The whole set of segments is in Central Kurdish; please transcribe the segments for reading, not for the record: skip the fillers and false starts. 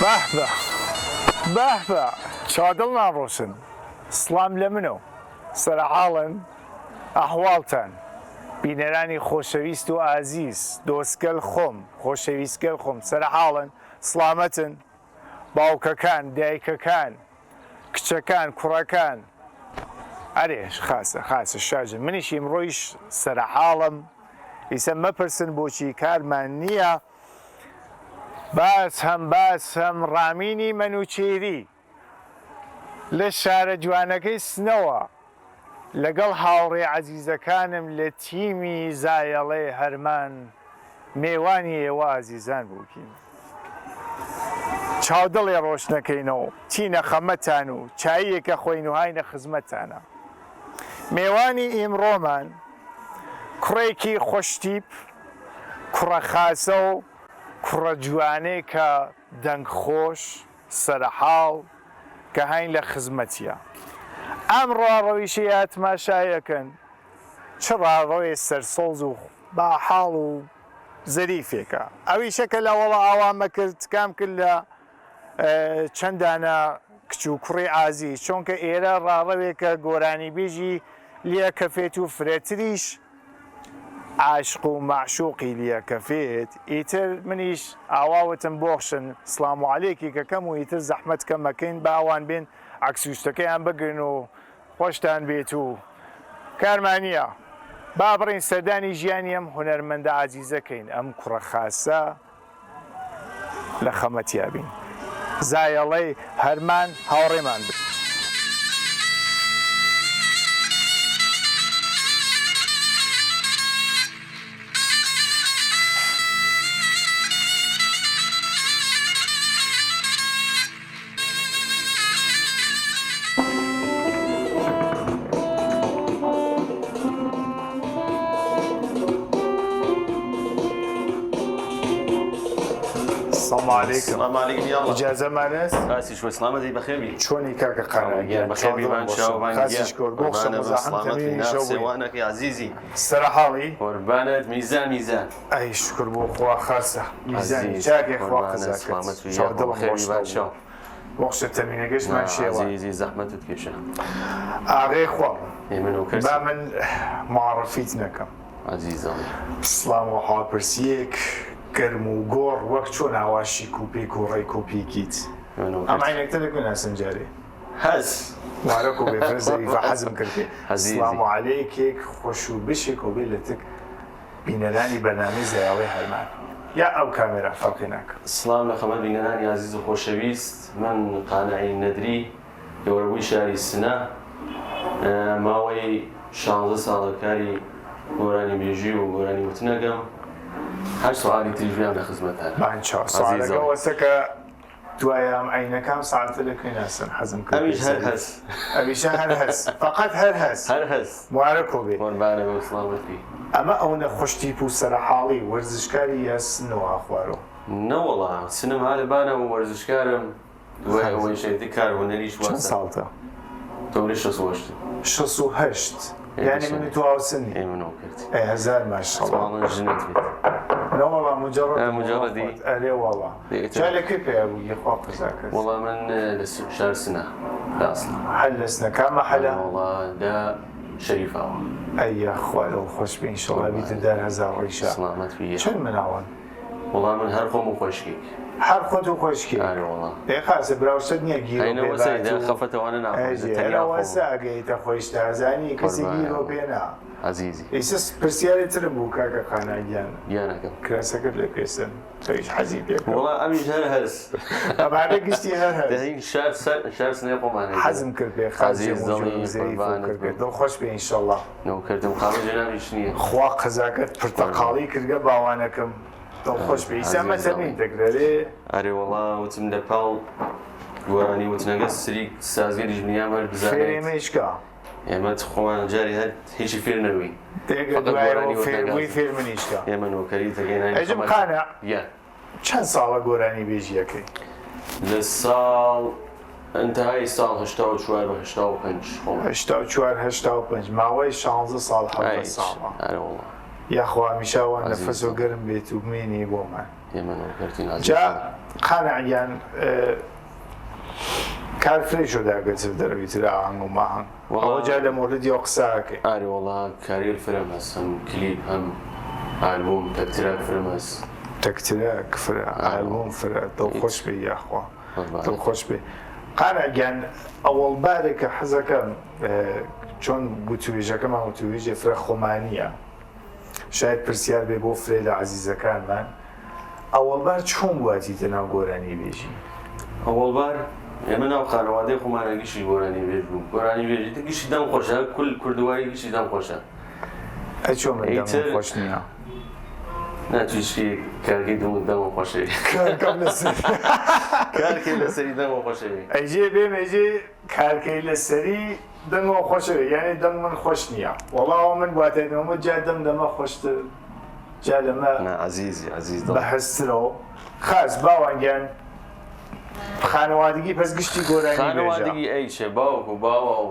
بەهبە بەهبە چادڵ ناڕۆشن سڵام لە منە سەرحاڵن ئەحواڵتان بینەرانی خۆشەویست و ئازیز دۆستگەل خۆم خۆشەویستگەل خۆم سەرحاڵن سڵامەتن باوکەکان دایکەکان کچەکان کوڕەکان ئەرێ خاسە شاژن منیش ئیمڕۆیش سەرحاڵم ئیسە مەپرسن بۆچی کارمان نییە باس هەم ڕامینی مەنوچێری لە شارە جوانەکەی سنەوە لەگەڵ هاوڕێ عەزیزەکانم لە تیمی زایەڵێ هەرمان میوانی ئێوە ئازیزان بووکین چاودڵێ ڕۆشنەکەینەوە تینە خەمەتان و چاییەکە خۆین و هاینە خزمەتانە میوانی ئیمڕۆمان کوڕێکی خۆشتیپ کوڕە خاسە و کوڕە جوانەی کە دەنگخۆش سەرحاڵ کە هاین لە خزمەتیە ئەم ڕاڕەویشی ئاتماشایەکەن چ ڕاڕەوێ سەرسۆڵز و باحاڵ و زەریفێکە ئەویشەکە لە وەڵا ئاوامە کرد کام کرد لە چەندانە کچ و کوڕی ئازیز چونکە ئێرە ڕاڕەوێکە گۆرانی بێژی لێ کەفێت و فرێتریش عاشق و معشوقی لێ کەفێت ئیتر منیش ئاواوتم بۆخشن سڵام و عەلێکی کەکەم و ئیتر زەحمەت کەمەکەین باوان بێن عەکسوشتەکەیان بگرن و خۆشتان بێت و کارمانیە با بڕین سەردانی ژیانی ئەم هونەرمەندە عەزیزەکەین ئەم کوڕە خاسە لە خەمەتیا بین زایەڵەی هەرمان هاوڕێمان بن السلام عليكم يلا إجازة مانس قاسي شوي سلامة دي بخير بي شوني كاكا قانا بخير بي ما شاء الله قاسي شكور بوخشة مزاحمة تميني شوي وانك يا عزيزي السرحالي قربانة ميزان أي شكر بو خوا خاصة ميزاني جاكي خوا قزاكت سلامة وياك بخير بي ما شاء الله بوخشة تميني قش ما شيوا عزيزي زحمة تكيشة أغي خوا يمنو كرسي با من معرفيتنا كم عزيزي سلام وحال برسيك گەرم و گۆڕ وەک چۆن ئاواشی کوپێک و ڕێک و پیکیت ئەم عینەکتە دەکوێن ئاسنجارێ هەز وارەک و بێفرە زەریفە حەزم کردێ سڵام عەلەیکێک خۆش و بشێک و بێ لە تک بینەرانی بەرنامەی زایاڵەی هەرمان یا ئەو کامێرا فەرقی ناکە سڵام لە خەمە بینەرانی عزیز و خۆشەویست من قانعی نەدری گەوەربووی شاری سنە ماوەی 16 ساڵەکاری گۆرانی بێژی و گۆرانی وتنەگەم هەر سواری تریژیان لە خزمەتان سوالەکە وەسەکە دوایە ئەم عینەکەم ساعتە لەکوێ ناسن حەزم کرد ئەمیش هەر هەست ئەمیشە هەر هەست فەقەت هەر هەست موارەکۆ بێ قوربانە بە سڵامەتی ئەمە ئەو نەخۆشتیپ و سەرحاڵی وەرزشکاری یا سنەوە خوارەوە نەوەڵا سنم هەلەبانە و وەرزشکارم دوای ئەوەی شێتی کار هونەریش چەند ساڵتە؟ تۆری 68 68 یعنی منی تو ئاوسنی منەوە کردی هەزار ماشەڵڵا ساڵان ژنت بێت نەوەڵا مجرڕدی ئەرێ وەڵا جا لەکوێ پێیا بوو خوا قزاکرد وەڵا من لە شار سنە داسڵ هەل لە سنەکە مەحەلە وەڵا دا شەریفاوە ئەیە خوا لەو خۆش بێ ئینشەڵا بیتە 10,000 ڕیشە سڵامەت ویە چەند مناوان وەڵا من هەر خۆم و خۆشکێک هەر خۆت و خۆشکی خاسە براوشت نییە گیرەوەسە خەفەتەوەوانە ناوەسە ئەگەیتە خۆشتە ئازانی کەسی گیرۆ پێنا عزیزی ئیسە پرسیاری ترم بوو کاکە خاناگیان گیانەکەم کراسەکەت لە پێسن تۆیش حەزی پێ وەڵا ئەمیش هەر هەست ئەمانە گشتی هەر شار سنەی خۆمانە حەزم کرد پێ دڵخۆش بێ ئینشەڵڵا نەوکردم خاڵە جەنابیش نییە خوا قەزاکەت پرتەقاڵی کردگە باوانەکەم دڵخۆش بێ ئیسا مەتەمین دەگرێ ئەرێ وەڵا وتم لە پاڵ گۆرانی وتنەگە سری سازگەری ژنیان وەر بزانێت فێرێمێشکە ئێمە خۆمان جاری هەر هیچی فێر نەوی فێرمووی فێرمنیشکە ئێمە نۆکەری تەگەینای ئەجم خانە چەند ساڵە گۆرانی بێژیەکەی لە ساڵ انتهای ساڵ 84 بە 85 ماوەی 16 ساڵ 17 ساڵە یاخوا میشاوان نەفەس و گەرم بێت و بمێنی بۆمان ئێمە نۆکەرتی جا قانعیان کار فرێشۆ داگەچێت دەرەویتر ئاهەنگ و ماهەنگ ئەوە جا لە مۆردی ئەو قساکەی ئاری وەڵا کاری فرەم هەست هەم کلیپ هەم ئالبوم تەکترا فرەم هەست تەکترە کفرە ئالبوم فرە دڵخۆش بێ یاخوا دڵخۆش بێ قانعگیان ئەوەڵبارێکە حەزەکەم چۆن گوتوێژەکەمان وتوێژێ فرە خۆمانیە شاید پرسیار بێ بۆ فرێ لە عەزیزەکانمان ئەوەڵبار چۆن بواتیتە ناو گۆرانی بێژی ئەوەڵبار ئێمە ناو خانەوادەی خۆمانە گشتی گۆرانی بێژ بوو گۆرانی بێژی گشتی دەم خۆشە کول کوردواری گشتی دەم خۆشە ئەی چۆن دەم خۆش نییە ناتویشتی کارگەی دەمە خۆشەوی کارکەی لەسەری دەمە خۆشەوی ئەیجێ بێم ئەیجێ کارکەی لەسەری دەمەوە خۆشەوێ یعنی دەم من خۆش نییە وەڵاوە من واتێنەوە جا دەمە خۆشتر جا لەمە عزیز بەهەسترەوە خاص باوانگیان خانەوادگی پس گشتی گۆرانی بێژە خانەوادگی ئەیچێ باوک و باوە و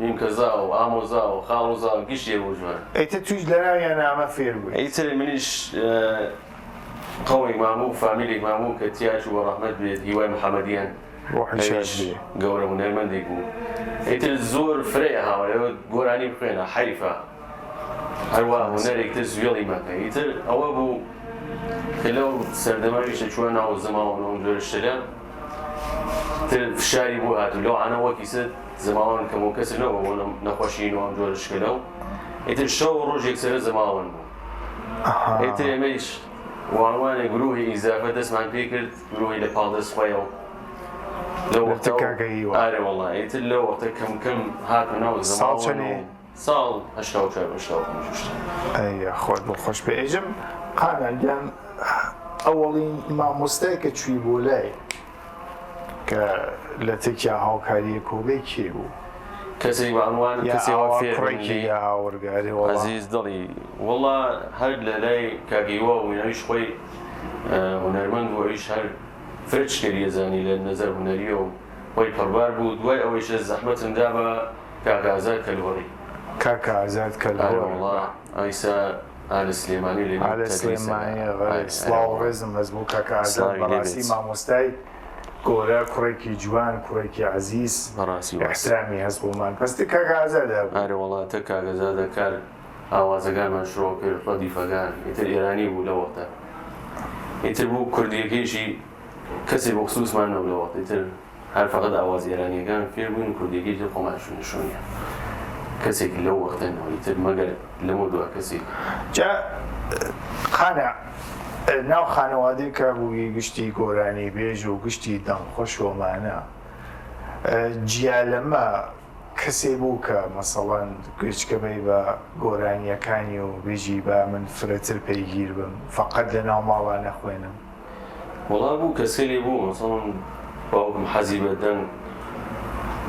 نیمکەزا و ئامۆزا و خاڵۆزا و گشتێ بۆ ژوان ئەیتە توش لەناویان ئامە فێر بووی ئەیتر منیش قەومێک ماموو فامیلێک ماموو کە تیاج و ڕەحمەت بێت هیوای محەمەدیان گەورە هونەرمەندێک بوو ئیتر زۆر فرێ هاوەیەوە گۆرانی بخوێنە حەیفە هەروە هونەرێکتر زوێڵی مەکە ئیتر ئەوە بوو کە لەو سەردەماویشە چووە ناو زەماوەنەوە زۆر شتە تر فشاری بوو هاتوو لەو عانە وەکی سەد زەماوەن کەم و کەسنەوە بۆ نەخۆشینەوە ئەم جۆرە شکلەو ئیتر شەو ڕۆژێک سەرە زەماوەن بوو ئیتر ئێمەیش وانوانێک گروهی ئیزافە دەستمان پێ کرد گروهی لە پاڵدەست خۆیەوە لەو وەختەوە ئارێ وەڵا ئیتر لەو وەختە کەم کەم هاتوو ناو زەماوەنەوە ساڵ 84 ئەی خۆت بۆ خۆش پێ ئێژم قانەگیان ئەوەڵی مامۆستای کە چووی بۆ لای کە لە تێکیا هاوکاریە کۆگەی کێ بوو کەسێک بەعنوان کەسێەوە فێڕێکی یا هاوەرگاری عەزیز دڵی وەڵا هەر لە لای کاگەیوە و وینەویش خۆی هونەرمەند بوو ئەویش هەر فرچ کردی زانی لە نەزەر هونەریە و خۆی پەڕبار بوو دوای ئەوەیش زەحمەتمدا بە کاکازاد کەلهۆڕی کاکازاد کەلهۆڕی ئایسا ئالە سلێمانی لێ ئالە سلێمانی سڵاو و ڕێزم هەست بوو کاکازاد بەڕاستی مامۆستای گۆرە کوڕێکی جوان کوڕێکی عەزیز احترامی هەست بۆمان پەستی کاکازادە ئارە وەڵا تە کاکەزادە کار ئاوازەکانمان شڕۆ کرد ڕەدیفەکان ئیتر ئێرانی بوو لە وەختە ئیتر بوو کوردیەکەیشی کەسێک بۆ خصوصمان نەبوو لە وەختە ئیتر هەر فەقەت ئاواز ئێرانیەکان فێر بووین کوردیەکەی تر خۆمان شوێنە کەسێکی لەو وەختەنەوە ئیتر مەگەر لەمە دووە کەسێک جا قانع ناو خانەوادەی کە بووی گشتی گۆرانی بێژ و گشتی دەمخۆش ومانە جیا لەمە کەسێ بوو کە مەسەڵەن گوێچکەبەی بە گۆرانیەکانی و بێژی بە من فرەتر پەیگیر بم فەقەت لە ناو ماڵان نەخوێنم وەڵا بوو کەسێ لێ بوو مەسەڵەن باوکم حەزی بە دەنگ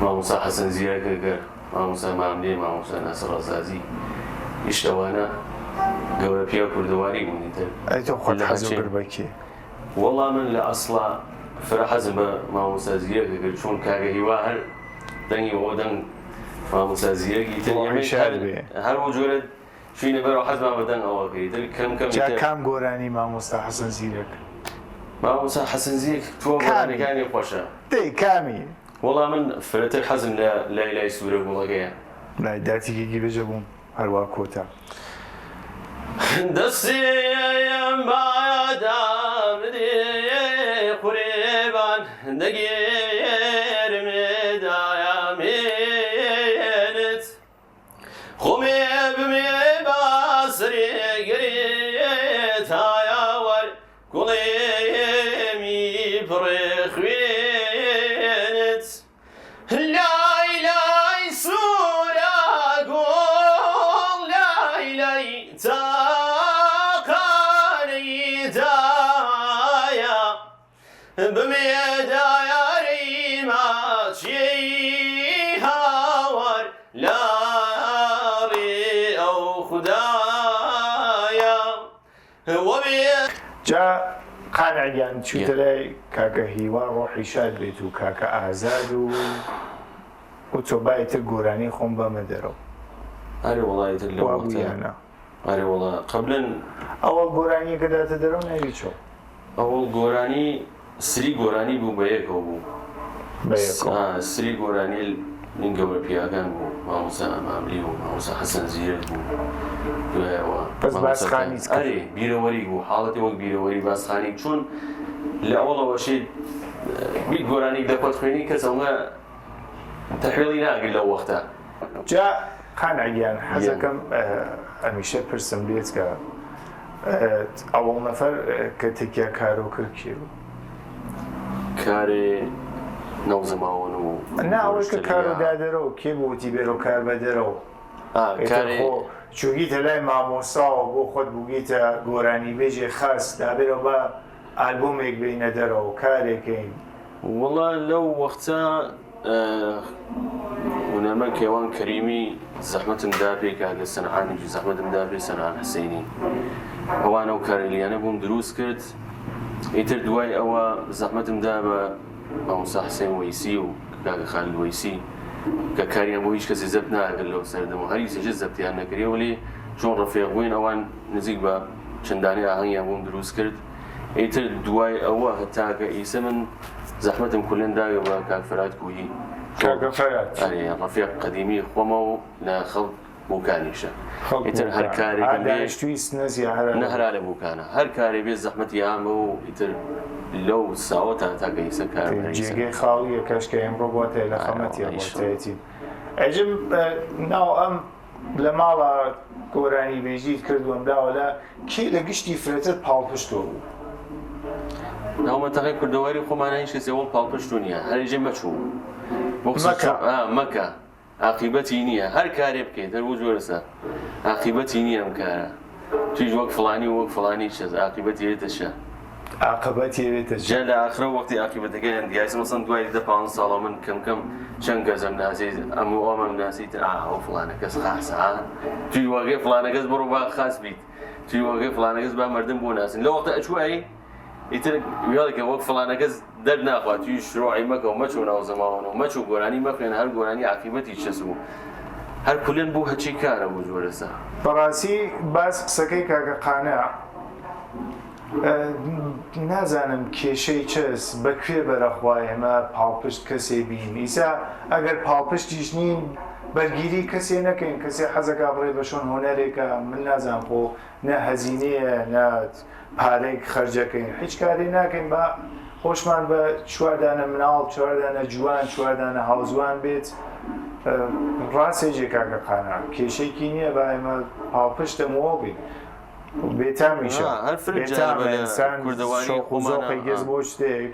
مامۆستا حەسەن زیرەکەگەر مامۆستا ماملێ مامۆستا ناسر ڕەزازی ئیشتەوانە گەورە پیا کوردەواری بوونی تر ئەی تۆ خۆت حەزی کرد بە کێ وەڵا من لە ئەسڵا فرە حەزم بە مامۆستا زیرەکە کرد چۆن کاگە هیوا هەر دەنگی ئەوە دەنگ مامۆستا زیرەکی تر هەر بۆ جۆرە چوینە بەرەوە حەزمان بە دەنگ ئەوە کردی تر کەم کەم جا کام گۆرانی مامۆستا حەسەن زیرەک مامۆستا حەسەن زیرەک تۆ گۆرانیەکانی خۆشە دەی کامی وەڵا من فرەتر حەزم لە لای سوورە گوڵەکەیە لای داتیگێکی بێژە بووم هەروە کۆتا دەستیم بایەدام دێ قورێبان دەگێرمێدایامێنت خۆمێ بمێ باسرێ گەرێت هایاوەر گوڵێمی پڕێ خوێنت لای لای سوورە گوڵ لای لای تاقانەی دایە بمێدایاری ماچی هاوەر لاڕێ ئەو خودایە جا قانعگیان چوتە لای کاکە هیوا ڕۆحی شاد بێت و کاکە ئازاد و تۆ بایتر گۆرانی خۆم بەمە دەرەوە ئەرێ وڵایتر لە وابوویانە ئەرێ وڵا قبلن ئەوە گۆرانیەکە داتە دەرەوە ناوی چۆ ئەوڵ گۆرانی سری گۆرانی بوو بە یەکەوە بوو سری گۆرانی من گەورە پیاکان بوو مامۆستا ماملی و مامۆستا حەسەن زیرەت بوو دوایەوە ئەرێ بیرەوەری بوو حاڵەتی وەک بیرەوەری باسخانی چۆن لە ئەوڵەوەشێ بیت گۆرانی دەکوت خوێنی کەس ئەوە تەحویڵی ناگرێت لەو وەختە جا خانعگیان حەزەکەم ئەمیشە پرسم لێت کە ئەوڵ نەفەر کە تێکیا کارۆ کرد کێ بوو کارێ نەوزەماوەن و ناوەی کە کارۆ دادەرەوە کێ بووتی بێرە کار بەدەرەوە چووگیتە لای مامۆساوە بۆ خۆت بووگیتە گۆرانی بێژێ خاص دابێرەوە بە ئالبۆمێک بینە دەرەوە کارێکین وەڵا لەو وەختە هونەرمە کێوان کەریمی زەحمەتم دا پێ کاگە سەنعانێکی زەحمەتم دا پێ سەنعان حسەینی ئەوانە و کارێلیانە بووم دروست کرد ئیتر دوای ئەوە زەحمەتم دا بە مامۆستا حسەین وەیسی و کاگە خالید وەیسی کە کاریان بۆ هیچ کەسی زەبت ناگەن لەو سەردەمەوە هەر هیچ زەبتیان نەکرێ وەلی چۆن ڕەفیق بووین ئەوان نزیک بە چەندانەی ئاهەنگیان بۆم دروست کرد ئیتر دوای ئەوە هەتاکە ئیسە من زەحمەتم کولێن داوێ بە کاک فەرات کوهی ڕەفیق قەدیمی خۆمە و لە خەڵک بووکانیشە ئیتر هەر کارێکم نەهرا لە بووکانە هەر کارێ بێت زەحمەتی ئامە و ئیتر لەو ساوە تاکە ئیسە کار جێگەی خاڵیە کەشکە ئەمڕۆ بۆتە لە خەمەتی بۆتەتی ئەجم ناو ئەم لە ماڵە گۆرانی بێژیت کردووەم داوە لە کێ لە گشتی فرێتت پاڵپشتۆ بوو ناومەتەقەی کوردەواری خۆمانە هیچ کەسێ وەڵ پاڵپشتو نییە هەرێژێ مەچوو مەکە عاقیبەتی نییە هەر کارێ بکەیت هەربوو جۆرەسە عاقیبەتی نییە ئەم کارە تویش وەک فڵانی و وەک فڵانی چێت عاقیبەتی هێتەشە عاقبەتی هێتە جا لە ئاخرە وەختی عاقیبەتەکەیان دیاسی مەسەن دوای 10-15 ساڵە من کەم چەند کەسم ناسیت ئەم و ئەمەم ناسیت ئەو فڵانە کەس خاسە توی وەگەی فڵانە کەس بڕۆ با خاس بیت توی وەگەی فڵانە کەس با مردم بۆ ناسین لە وەختە ئەچوایی ئیتر وێڵێکە وەک فڵانە کەس دەرناخوات توی شڕۆعی مەکە و مەچوو ناو زەماوەن و مەچوو گۆرانی مەخوێن هەر گۆرانی عاقیبەتی چەس بوو هەر کولێن بوو هەچی کارە بوو جۆرەسە بەڕاستی باس قسەکەی کاکە قانە نازانم کێشەی چەس بەکوێ بەرەخوای ئێمە پاڵپشت کەسێ بین ئیسا ئەگەر پاڵپشتیش نین بەرگیری کەسێ نەکەین کەسێ حەزەکە بڕێ بە شۆن هۆنەرێکە من نازانم خۆ نە هەزینەیە نە پارێک خەرجەکەین هیچ کاری ناکەین بە خۆشمان بە چواردانە مناڵ چواردانە جوان چواردانە هاوزوان بێت ڕاستێجێ کاکە قانە کێشەیەکی نییە بە ئێمە پاڵپشتەمەوە بین بێتامیشە کوردەوانی گەز بۆ شتێک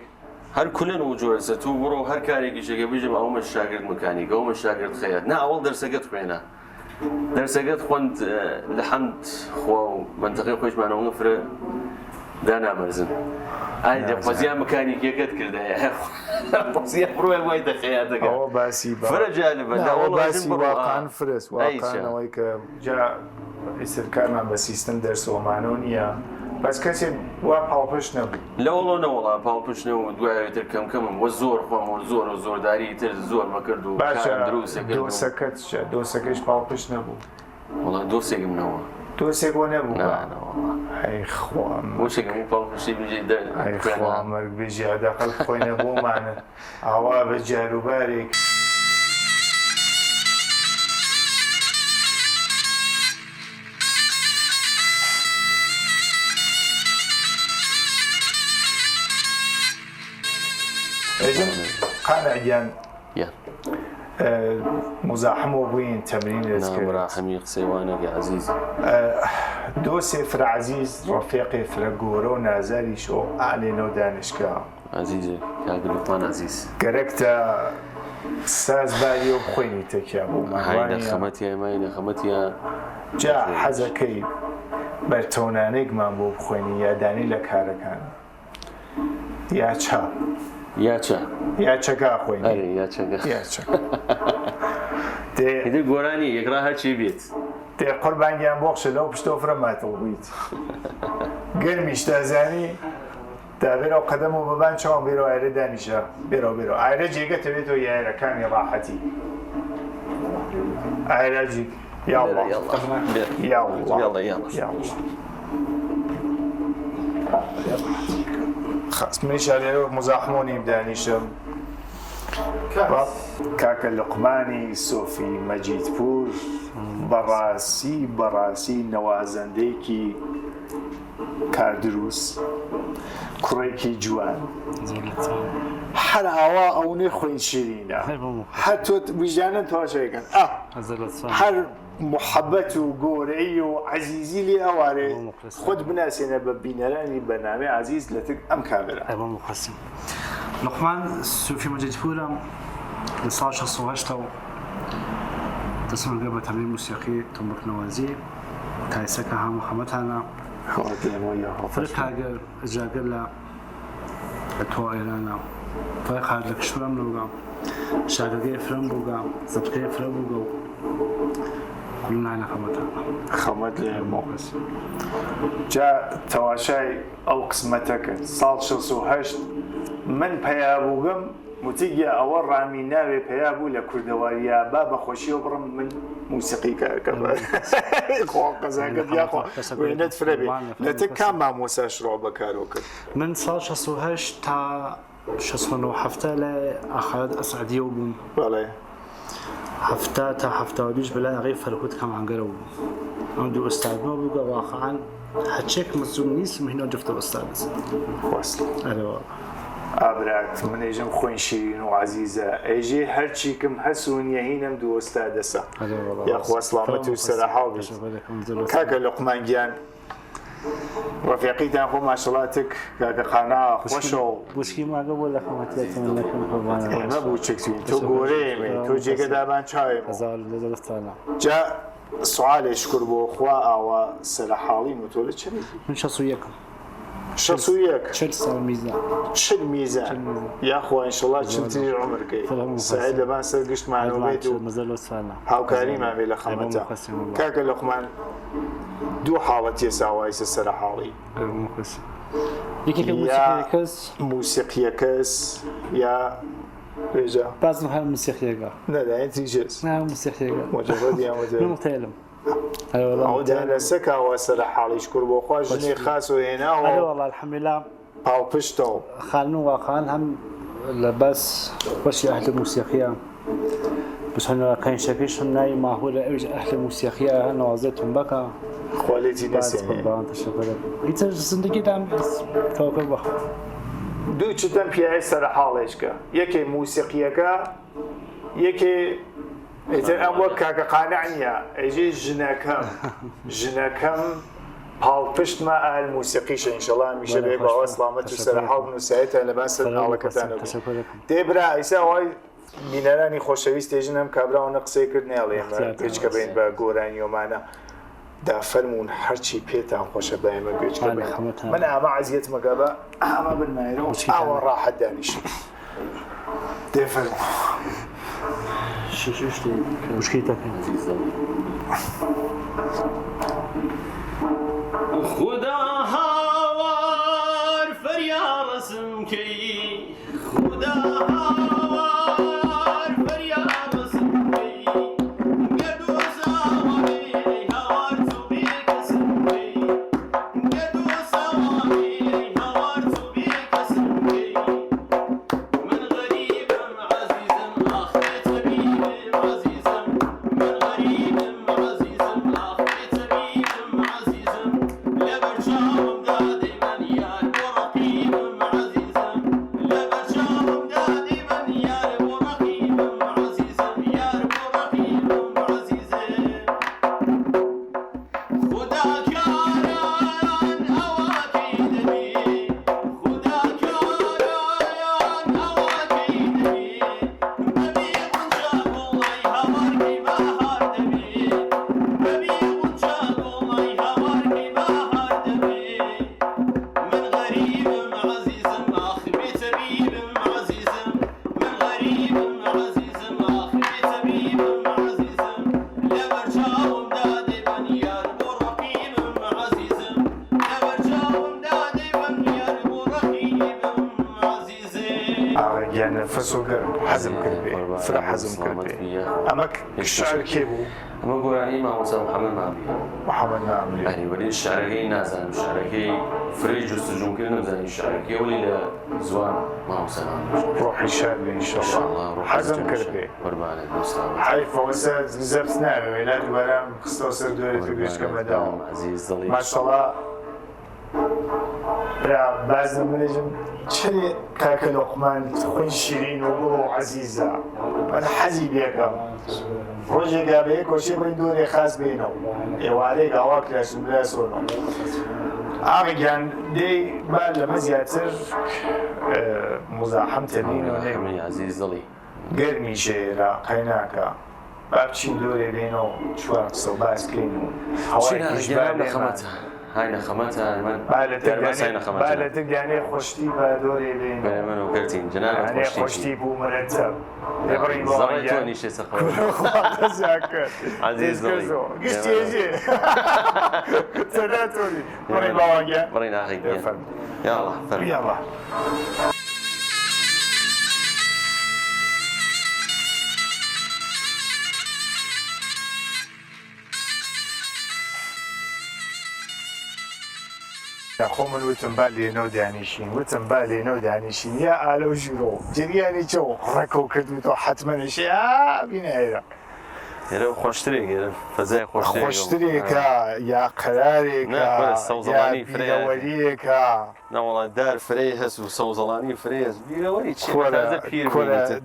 هەر کولن و جۆرەسە تو بڕۆ هەر کارێکی شەکە بژم ئەومە شاگرد مکانیکە ئەومە شاگرد خەیات نا ئەوڵ دەرسەکەت خوێنە دەرسەکەت خوێند لە حەمد خوا و منتەقەی خۆشمانەوە نفرە دانامەرزن ئای دەخوازیان مکانیکیەکەت کردایە خۆزیان بڕۆی وای دەخەیاتەکە ئەوە باسی فرە جالبە ئەوە باسی واقعان فرس واقعانەوەی کە جا ئیسر کارمان بە سیستم دەرسۆمانەوە نییە بەس کەسێ وا پاڵپشت نەبوو لەوڵۆ نەوەڵا پاڵپشتنە و دوایتر کەمکەمم وە زۆر خۆم و زۆر و زۆرداری تر زۆر مەکرد و دۆسەکەت دۆسەکەش پاڵپشت نەبوو وڵا دۆسێکم نەوە دۆسێک بۆ نەبوو ئەی خوام بۆشێکم و پاڵپشتی بژێ مەرگ بێژی ئەدەقەڵ خۆینە بۆمانە ئاوا بە جاروبارێک قانعگیان مزاحمەوە بووین تەمرین مراحەمی قسەیوانێکی عەزیز دۆسێ فرە عەزیز ڕەفیقێ فرە گۆرە و نازاریش و ئالێنەوە دانشگا عەزیزێ کاک لوقمان عەزیز گەرەکتە سازباری و بخۆینی تێکیا بوو لە خەمەتیە جا حەزەکەی بەرتەونانێکمان بۆ بخۆینی یادانی لە کارەکان یا چا یا چەکا خۆین یا گۆرانی یەکرا هەرچی بێت تێ قوربانگیان بۆخشە لەو پشتۆ فرەماتەوە بوویت گەرمیش دازانی دابێرەوە قەدەم و بەبان چاوم بێرەوە ئایرە دانیشە بێرەوە ئایرە جێگەتەوێتەوە یایرەکانی ڕاحەتی ئایراجی خاص منیش عليه مزاحموني بدانيشم كاك اللقماني صوفي مجيد پور براسي نوازنديكي كاردروس كريكي جوان هر ئاوا ئەوەی خۆین شیرینە هەر تۆ ویژدانە تۆشەکەن هەر محەبەت و گۆرەی و عەزیزی لێ ئەوارێ خۆت بناسێنە بە بینەرانی بەنامەی عەزیز لە ئەم کامێرە. لقمان سوفی مەجیدپورە لە ساڵ 68 دەستم بە تەمرین موسیقی تۆمڕکنەوازی کایسەکە هەموو خەمەتانە فرق کارگەر ئەجاگەر لە تۆ ئێرانە فای خارج لە کشورم نەوگا شاگەرگەی فرەم بووگا زەبکەی فرە بووگە و کولنای لە خەمەتانە خەمەت لێ مۆقس جا تەواشای ئەو قسمەتەکە ساڵ 68 من پەیا بووگەم وتیگە ئەوە ڕامی ناوێ پەیا بوو لە کوردەواریە با بەخۆشیەوە بڕم من موسیقی کارکە خۆ قەزاکەت یاخۆ وێنەت فرە بێ لە تە کام مامۆساش ڕۆ بەکارەوە کرد. من ساڵ 68 تا 69 لە ئاخرەت ئەسعەدیەوە بووم هەفتا تا هەفتاودیش بەلای ئاغای فەرهود کەمانگەرە بووم ئەم دوو ئوستادمە بووگە واقعاً هەرچێک مەزوم نیست هینەوە جفتە ئوستاد ئابراک منێژم خۆین شیرین و عەزیزە ئەیژێ هەرچیکم هەسوونیە هینەم دوو ئوستاد دەسە یاخوا سڵامەت و سەرەحاڵ بیت. کاکە لوقمان گیان ڕەفیقیتان خۆ ماشەڵاتک کاکە خانە خۆشە و بوشکی ماگە بۆ لە خەمەتیەکەم ئێمە بوو چێکتوین تۆ گۆرەیەمێ تۆ جێگە دابان چاوێمە جا سوالێش کرد بۆ خوا ئاوا سەرەحاڵی مۆتۆ لە چەندی؟ من 61 40 میزان یاخوا ئینشەڵا چەندی عومرکەی سعید لەبان سەر گشتمانەوە بێت و هاوکاریمان بێ لە خەمەتە. کاکە لوقمان دوو حاڵەت ێساوایسە سەرەحاڵی موسیقیەکەس یا بێژە بازم هەر موسیقیەکە نەدایەتی ژێز موسیقیەکە مۆجەبەدیان ئەو لەسە کاوە سەرەحاڵیش کرد بۆ خوا ژنێ خاس و هێناوە الحەمدولیلا پاڵپشتەوە خانن و واقعاً هەم لە بەس بەشی ئەهل موسیقیە بچەنەوە کەنیشەکەیشم ناوی ماهورە ئەویش ئەهل موسیقیە نەوازەتم بکە خۆلێتی نەسێنێ هیچ زندگیتان تەوەکەل بەخوا دوو چتەم پیاوی سەرەحاڵێشکە یەکێ موسیقیەکە یەکێ ئیتر ئەم وەک کاکە قانع نییە ئەیژێ ژنەکەم پاڵپشتمە ئەهل موسیقیشە ئینشەڵا هەمیشە بێ باوە سڵامەت و سەرەحاڵ بنووسایەتە لەباس ناڵەکەتانە دێبرا ئیسا وای بینەرانی خۆشەویست ێژنم کابراوەنە قسەی کرد نێڵێ ئێمە گوێچکە بین بە گۆرانیۆمانە دافەرمونون هەرچی پێتان خۆشە بە ئێمە گوێچکە بین من ئامە عەزیەتمەگە بە ئامە بنمایرەوە ئاوە ڕاحەت دانیشم دێفەرموو ششتی مشکلتەکەن خدا هاوار فەریا ڕەسم کەی خدا هاوار فەریا ڕەسم کەی گەد و ساوەڕێ هاوار چوو بێ کەسم کەی گەد و ساوەڕێ هاوار چوو بێ کەسم کەی من غەریبم عەزیزم ئاخرێ تەبیبم عەزیزم من غەریبم عەزیزم ئاخرێ تەبیبم عەزیزم لەبەر ئاغاگیان نەفەس و گەرم حەزم کرد بێ فرە حەزم کرد بێ ئەمە شعر کێ بوو؟ ئەمە گۆرانی مامۆستا محەممەد مابیە محەممەد ماملی وەلی شارەکەی نازانم شارەکەی فری جستجوونکرد نەزانانی شارەکەی وەلی لە زوان مامۆستا ڕۆحی شار بێ ئینشەڵڵا حەزم کرد بێ قوربانت دۆستام حیفەوەسە زەبت ناوێ لا دووبارەم خستەوە سەر دوێتە گوێشکەمەداوە عەزیز دڵی ماشەڵڵا برا بازم منێژم چرێ کاکە لۆقمان خوێن شیرین و بۆ عەزیزە من حەزی بێکەم ڕۆژێکا بە یەک کۆشێ بڕین دۆرێ خاس بێنەوە ئێوارەیەک ئاوا کراسم برا سۆنەوە ئاغیان دەی با لەمە زیاتر مزاحەمتە بین و نێمەی عەزیز دڵی گەرمی شێرا قەیناکە با بچین دۆرێ بێنەوە چوار قسە و باس بکەین و هەوایەکیش با لێمان هاي نخمتها من بالتر يعني خوشتي بدوري بين من وكرتين جنان يعني خوشتي بو مرتب يبرين زرتوني شي سخر عزيز ضلي قشتي يجي تلاتوني برين بواقع برين اخي يلا فرق يلا خۆ من وتم با لێنەوە دانیشین وتم با لێنەوە دانیشین یا ئالە و ژیرۆ جریانی چۆ ڕێکۆ کردوتەوە حتممەنیشی بینایرە ئێرە خۆشترێک فەزای خۆشترێکە یا قەرارێکە سەوزەڵانی فرەوەریەکە ناوەڵات دار فرێ هەست و سەوزەڵانی فرێز بیرەوەی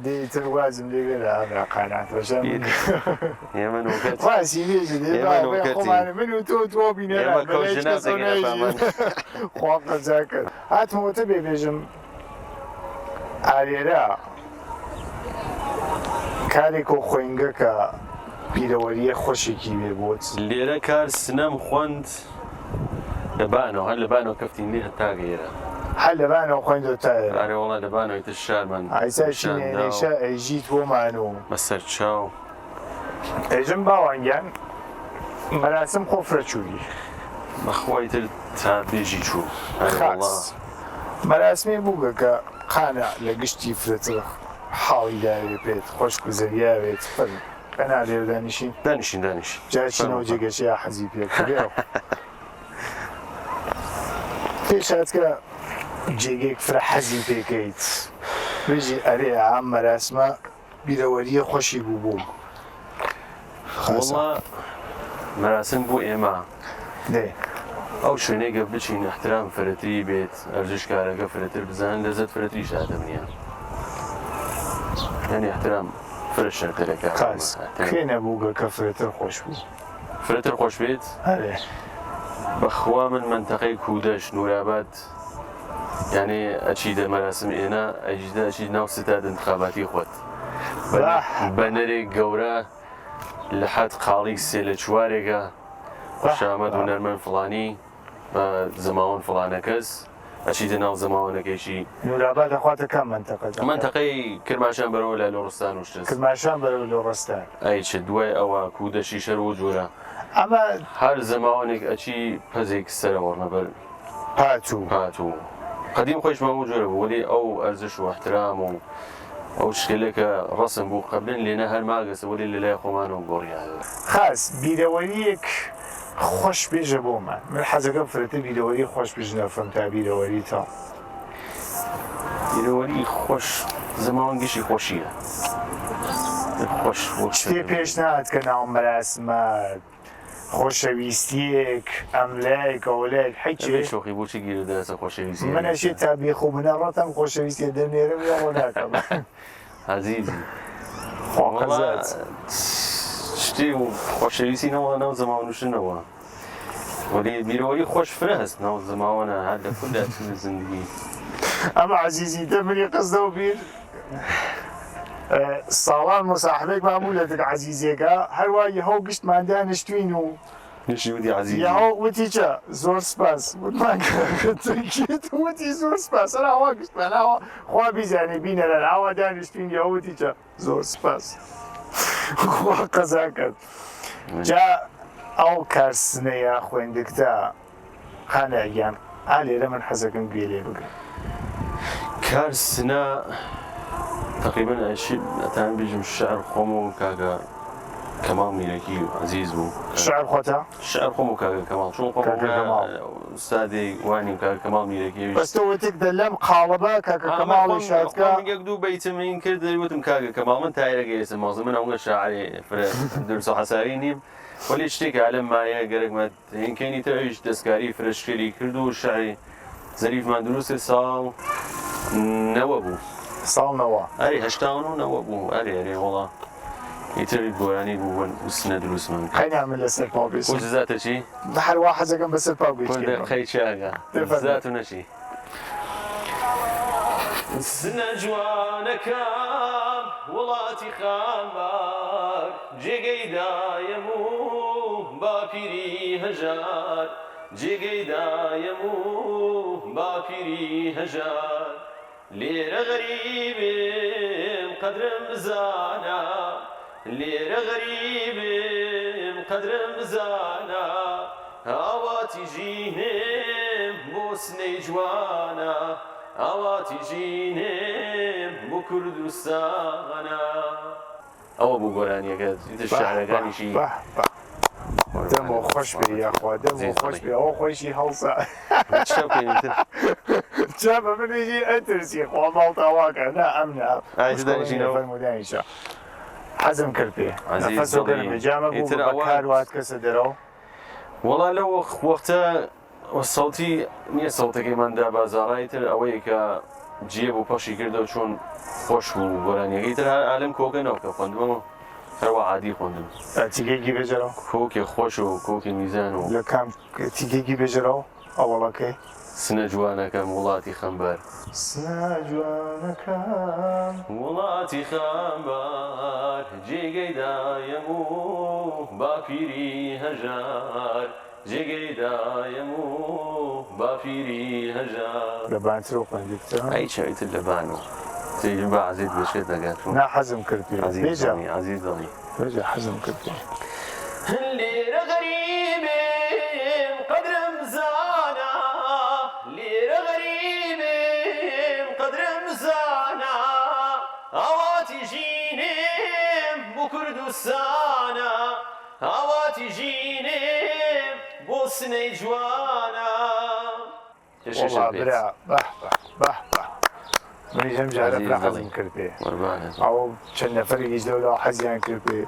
دیتر وازم لێگەرە قاناتەشە ئێمە ڕاستی نێژێ من و تۆ بینێرە خوا قەزا کرد هاتمەوەتە بێبێژم ئالێرە کارێک و خۆینگەکە پیرەوەریە خۆشێکی بێ بۆت لێرە کار سنەم خوند لەبانەوە هەر لەبانەوە کەفتینی هەتاگەێرە هەر لەبانەوە خوێندۆ تا ئارێوەڵا لەبانەوەی تر شارمان ئایساشینێشە ئەیژیت بۆمان و بەسەر چاو ئەژم باوانگیان مەراسم خۆ فرەچووی بەخوای تر تا بێژی چوو مەراسمی بووگە کە قانە لە گشتی فرەتر حاڵی داوێ پێت خۆش گوزەریاوێت فەر بەنا لێرە دانیشین دانیشین جاچینەوە جێگەشەیە حەزی پێکردێەوە پێشاتکە جێگێک فرە حەزی پێکەیت بژی ئەرێ ئەم مەراسمە بیرەوەریە خۆشی بوو وەڵا مەراسم بۆ ئێمە دێ ئەو شوێنێکە بچین احترام فرەتری بێت ئەرزشکارەکە فرەتر بزان لەزەت فرەتری شادە بنیان یعنی احترام فرە شەرتەرەکە کێنە بووگە کە فرەتر خۆش بوو فرەتر خۆش بێت بەخوا من منطقەی کوودەش نوراباد یعنی ئەچی دە مەراسم ئێنە ئەجیدا ئەچی ناو ستاد انتخاباتی خۆت بە نەرێک گەورە لە حەد قاڵی سێ لە چوارێکە خوشامەد و نەرمەن فڵانی بە زەماوەن فڵانە کەس ئەچی دە ناو زەماوەنەکەیشی نوراباد دەخواتە کام منطقەی کرماشان بەرەوە لە لۆڕستان و شتست کرماشان بەرەوە لۆڕستان ئەی چ دوای ئەوە کوودەشی شەر و جۆرە ئەمە هەر زەماوەنێک ئەچی پەزێک سەرەوەڕنەبەر پاتوو قدیم خۆش بە و جۆرە بوو وەلی ئەو ئەرزش و احترام و ئەو شکلێکە ڕەسم بوو قبلن لێنە هەر ماگەسە وەلی لەلای خۆمانەوە گۆڕیانە خاص بیرەوەریەک خۆش بێژە بۆمان من حەزەکەم فرەتە بیرەوەری خۆش بژنەفەم تا بیرەوەری تا بیرەوەری خۆش زەماوەنگیشی خۆشیە خۆش شتێ پێش نهات کە ناو مەراسمات خۆشەویستیەک ئەملایك ئەولایك حیچێ شۆخی بۆچی گیرە دەسە خۆشەویستی منەشێت تا بێخۆ بنەڕەتەم خۆشەویستیە دەنێرم یا ڕۆ ناکەم عەزیزی خواقەزات شتی و خۆشەویستی نەوە ناو زەماوەنوشنەوە وەلی بیرەوەری خۆش فرە هەست ناو زەماوەنە هەر لە کوردا زندگی ئەمە عەزیزی دەمری قەزدەوە بیر ساڵان مصاحبێک مامولەتێک عەزیزێکە هەروە یەهۆ گشتمان دانیشتوین و نشیودی عەزیزی یەهۆ وتی چە زۆر سپاس وتمان وتی زۆر سپاس هەراوا گشتمان ئاوا خوا بیزانێ بینەرە ئاوا دانیشتوین یەهۆ وتی چە زۆر سپاس خوا قەزا کرد جا ئەو کارسنەیە خوێندکتە خانەگیان ئالێرە من حەزەکەم گوێ لێ بگرم کارسنە تقريبا أشي أتعامل بيجم الشعر خمو كاغا كمال ميركي عزيز بو شعر خوتا الشعر خمو كاغا كمال شو خمو أستاذي واني كاغا كمال ميركي بس تو تقدلم قالبا كاكا كمال شاتكا من يقدو بيت من كرد يوتم كاغا كمال من تايرة جيس الموضوع من أول شاعري درس حساريني ولي اشتكي على ما يقرق ما يمكن يتعيش تسكاري فرشكري كردو الشعري ظريف ما دروس صال نوابو صال نوا أري هشتاونو نوابو أري والله يتري بوراني بو وسنة دروس من خليني أعمل لسه باوبيس كل ذاته شيء بحر واحد زكم بس باوبيس كل خي شاقة ذاته نشي سنة جوانك ولاتي خامار جيجي دايمو باپیری هجار جيجي دايمو باپیری هجار ليرة غريبم قدرم بزانا ليرة غريبم قدرم بزانا هواتي جينم بوسني جوانا هواتي جينم بو كردستانا أو أبو قراني كذا الشعر كان شيء دمو خوش بي يا أخوة دمو خوش بي أو خوشي هلصة شاب من يجي أترسي خوا مالطا واقع لا أمنا عايزين شنو فرمودانيشا حزم كربي نفسه كان بجامع بو بكار وات كسدرو والله لو وقتها والصوتي نية صوتك من دا بازارايت أويك جيب وباشي كردو شون خوش بو قراني يتر عالم كوكي نوكا خندم خروا عادي خندم تيجي بجرو كوكي خوش وكوكي ميزان لكام تيجي بجرو أولا كي سنة جوانا كان ولاتي خنبار سنة جوانا كان ولاتي خنبار جيجي دايمو باپیری هجار جيجي دايمو باپیری هجار لبان تروح عندك أي شيء تلبانو تيجي بقى عزيز بشيت نقاط نا حزم كربي عزيز ضني عزيز ضني رجع حزم كربي ليرة غريبة قدر مزانا ليرة غريبة قدر مزانا هواتي جينم بو كردستانا هواتي جينم بو سني جوانا والله برا بح من يجم جارة برا حزم كربي أو كان فريق يجلو حزيان كربي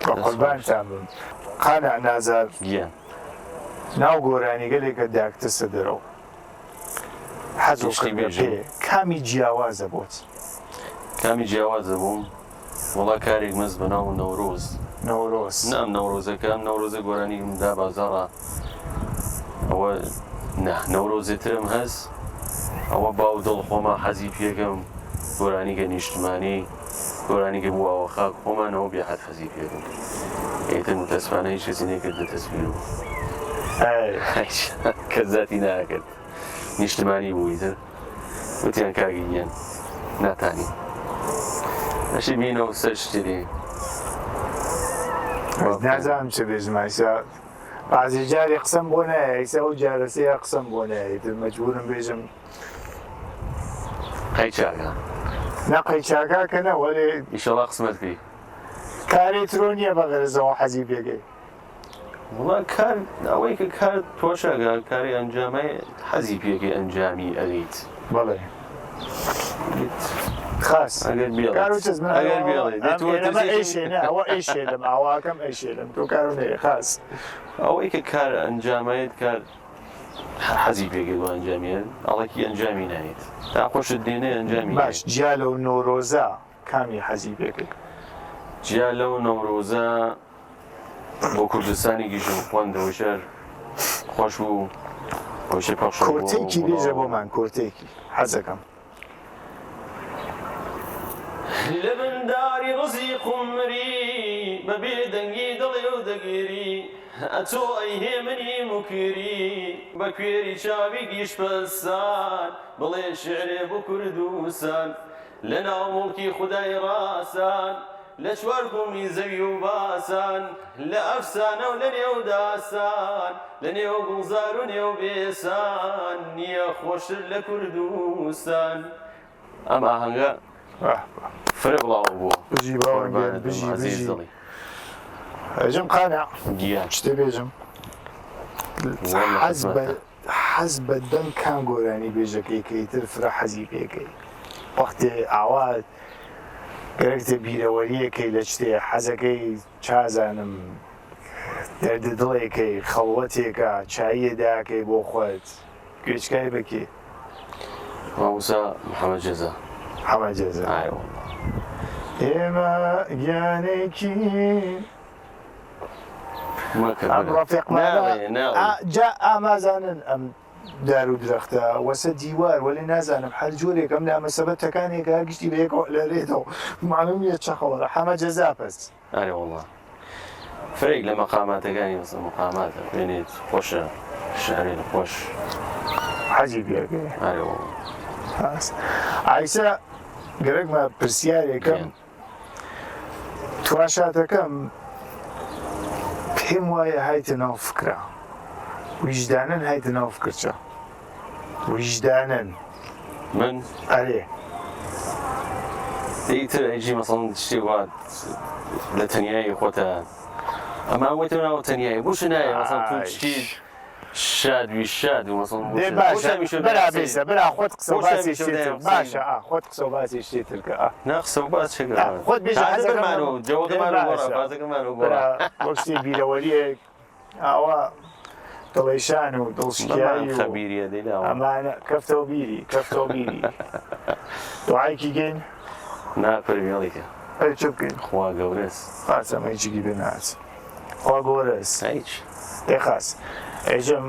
بقربان تامن قانع نازل ناو گۆرانی گەلێکە داکتە سەدەرەوە حەزم کردە پێ کامی جیاوازە بۆت کامی جیاوازە بووم وڵا کارێک مەز بەناو نەورۆز نام نەورۆزەکەم نەورۆزە گۆرانی دا بازاڕە ئەوە نەورۆزێترم هەست ئەوە باو دڵ خۆما حەزی پێکەم گۆرانیکە نیشتمانی گۆرانیکە بوو ئەوە خاک خۆمانەوە بێحەد حەزی پێکەم ئێتر متەسفانە هیچ کەسی نەکردە تەسبیر و کە زاتی ناکرد نیشتمانی بوویتر وتیان کاگیان ناتانی ئەشی بینەوە سەر شتێ نازانم چ بێژم ئایسا بازی جاری قسەم بۆ نایە ئیسا ئەو جارەسەیە قسەم بۆ نایە مەجبورم بێژم قەیچاکە نا قەیچاکە کە نە وەڵێ ئیشەڵا قسمەتکەی کارێ ترۆ نییە بە غەرزەوە حەزی پێگەی وڵا کار ئەوەی کە کار تۆشەگە کاری ئەنجامای حەزی پێکەی ئەنجامی ئەگەیت بەڵێ خاص ئەگەر بێڵێت کارو چەز من ئەگەر بێڵێت ئەمە ئەیشێنە ئەوە ئەیشێلم ئاواکەم ئەیشێلم تۆ کارو نەیە خاص ئەوەی کە کار ئەنجامایت کار حەزی پێکەی بۆ ئەنجامیێت ئەڵێکی ئەنجامی نایێت تا خۆشت دێنێ ئەنجامی باش جیا لەو نۆرۆزە کامی حەزی پێکەی جیا لەو نەورۆزە بۆ کوردستانی گیژم خوێندەوە شەر خۆش بوو خۆشی پەخش کۆرتێکی بێژە بۆمان کۆرتێکی حەزەکەم لە بنداری ڕزی قومری بەبێ دەنگی دڵێ و دەگیری ئەتۆ ئەیهێ منی مکری بە کوێری چاوی گیشپەسان بڵێ شعرێ بۆ کوردستان لە ناو موڵکی خودای ڕاستان لە چوار گوڵمی زەوی و باسان لە ئەفسانە و لە نێو داستان لە نێو گوڵزار و نێو بێسان نییە خۆشتر لە کوردستان ئەم ئاهەنگە فرێ بڵاو بوو بژی باوەنگێن بژی عزیز بژی دڵی ئەجم قانع گیان شتێ بێژم حەز بە دەنگ کام گۆرانی بێژەکەی کەیتر فرە حەزی پێکەی وەختێ ئاوات گەرەکتە بیرەوەریەکەی لە شتێ حەزەکەی چازانم دەردە دڵێکەی خەڵوەتێکە چاییەداکەی بۆ خۆت گوێچکای بکێ مامۆستا محەممەد جەزا حەمەد جەزا ئێمە گیانێکی ئەم ڕەفیقمانە جا ئامازانن ئەم دار و درەختە وەسە دیوار وەلی نازانم هەر جۆرێک ئەم نامەسەبەتەکانێکە گشتی بەیەکەوە لەرێتەوە معلوم نیە چەخەوە حەمەد جەزا پەس ئارێ وەڵڵا فرێک لە مەقاماتەکانی وەسە مەقاماتە بێنێت خۆشە شعرێ خۆش حەزی پێکەی ئارێ وەڵڵا ئایسا گەرەکمە پرسیارێکم تواشاتەکەم پێم وایە هایتە ناو فکرە ویژدانن هایتە ناو فکرچە ویژدانن من ئەرێ ئیتر ئەیژی مەسەڵەن شتێ وات لە تەنیایی خۆتە ئەمە وێتە ناوە تەنیایی بۆش نایە مەسەڵەن تو شتی شادوی شاد و مەسەڵەن بەرابێزە برا خۆت قسە و باسی شتێتر باشە خۆت قسە و باسی شتێتر کە ناقسە و باس خۆت بێژە حەزەکەمانەوە جەوەکەمانەوە بازەکەمانەوە وەک شتێ بیرەوەریەک ئاوا دڵێشان و دڵشکیایی و خەبیریە دەیداوە ئەمانە کەفتەوە بیری دوعایکی گەین ناپەرویێڵێکە ئەی چ بکەین خوا گەورەس خاسەمەیچی بێنات خوا گۆرەس هیچ خاس ئەجەم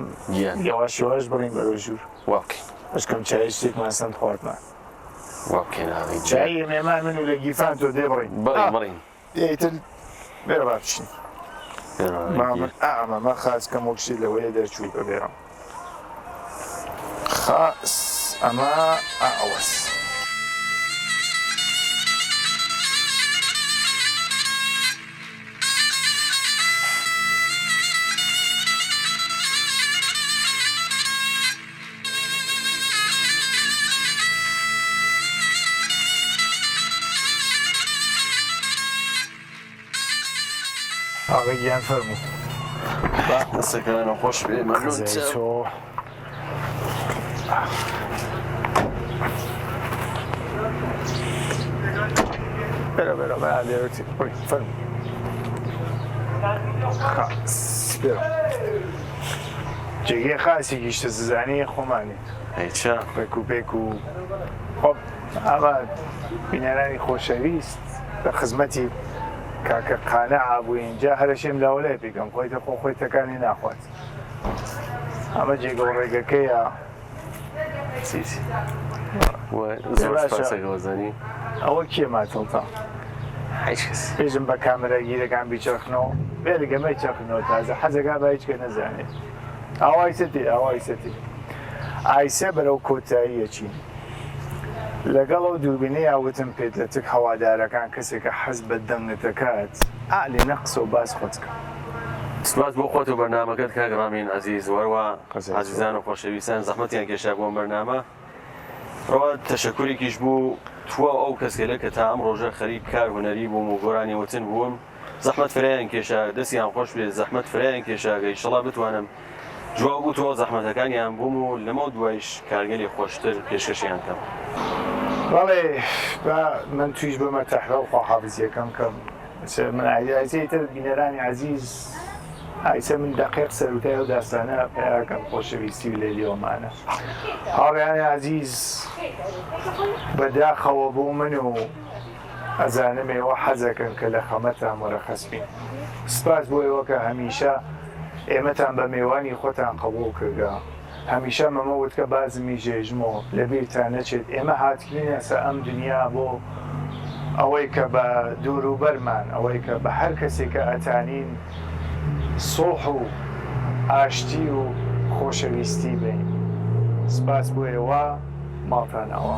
یاواشیواش بڕین بەرەو ژوور واکەین ئەشکەم چای شتێکمان سند خواردمان واکەین ئاڵی چای مێمان من و لە گیفان تۆ دێ بڕین بڕین ئیتر بێرە با بچین ئەمە خاچکەم وەک شتێ لەوەیە دەرچوو بە بێرم خاس ئەمە ئەوەس ئاغا گیان فەرموو دەستەکانە خۆش بێ تۆ بێرە لێرەتی فەرموو جێگەی خاسێکی شتە زانەیە خۆمانی هیچە پێک و خۆب ئاوا بینەرانی خۆشەویست لە خزمەتی کاکە قانەع بووین جا هەرەشێم لاوەلای پێکەم خۆیتە خۆی تەکانی ناخوات ئەمە جێگە و ڕێگەکەیە زۆر سپاسەکەوەزانی ئەوە کێ ماتڵتا هیچ کەس پێشم بە کامەرە گیرەکان بیچەخنەوە بێلگەمەی چەخنەوە تازە حەزەکە بە هیچکە نەزانێت ئاوایسەتی ئایسە بەرەو کۆتاییە چین لەگەڵ ئەو دووربینەی ئاوتم پێت لە تک هەوادارەکان کەسێکە حەز بە دەنگتەکات لێ نەقسە و باس خۆتکە سپاس بۆ خۆت و بەرنامەکەت کاگڕامین عزیز وەروە عزیزان و خۆشەویستان زەحمەتیان کێشا بۆ بەرنامە ڕەوە تەشەکوریکیش بوو تووە ئەو کەسێلە کە تا ئەم ڕۆژە خەریک کار هوەنەری بووم و گۆرانی وتن بووم زەحمەت فرایان کێشا دەستیان خۆش بێت زەحمەت فرایان کێشاگە ئینشەڵا بتوانم جواب بوو تۆ زەحمەتەکانیان بووم و لەمە دوایش کارگەری خۆشتر پێشکەشیان کەم بەڵێ من تویش بمە تەحرە و خواحافزیەکەم کەم من ئایسەیتر بینەرانی عزیز ئایسە من دەقیق سەرروتای و داستانە پێیاکەم خۆشەویستی و لێلیۆمانە هاوڕێیانی عزیز بەداخەوە بوو من و ئەزانمێەوە حەزەکەن کە لە خەمەتان وەرەخەس بین سپاس بۆ ئێوە کە هەمیشە ئێمەتان بە میێوانی خۆتان قبوڵ کردگە هەمیشە مەمەوت کە بازمی ژێژمەوە لەبیرتان نەچێت ئێمە هاتکینە سە ئەم دنیا بۆ ئەوەی کە بە دووروبەرمان ئەوەی کە بە هەر کەسێکە ئەتانین سۆح و ئاشتی و خۆشەویستی بین سپاس بۆ ئێوە ماڵتانەوە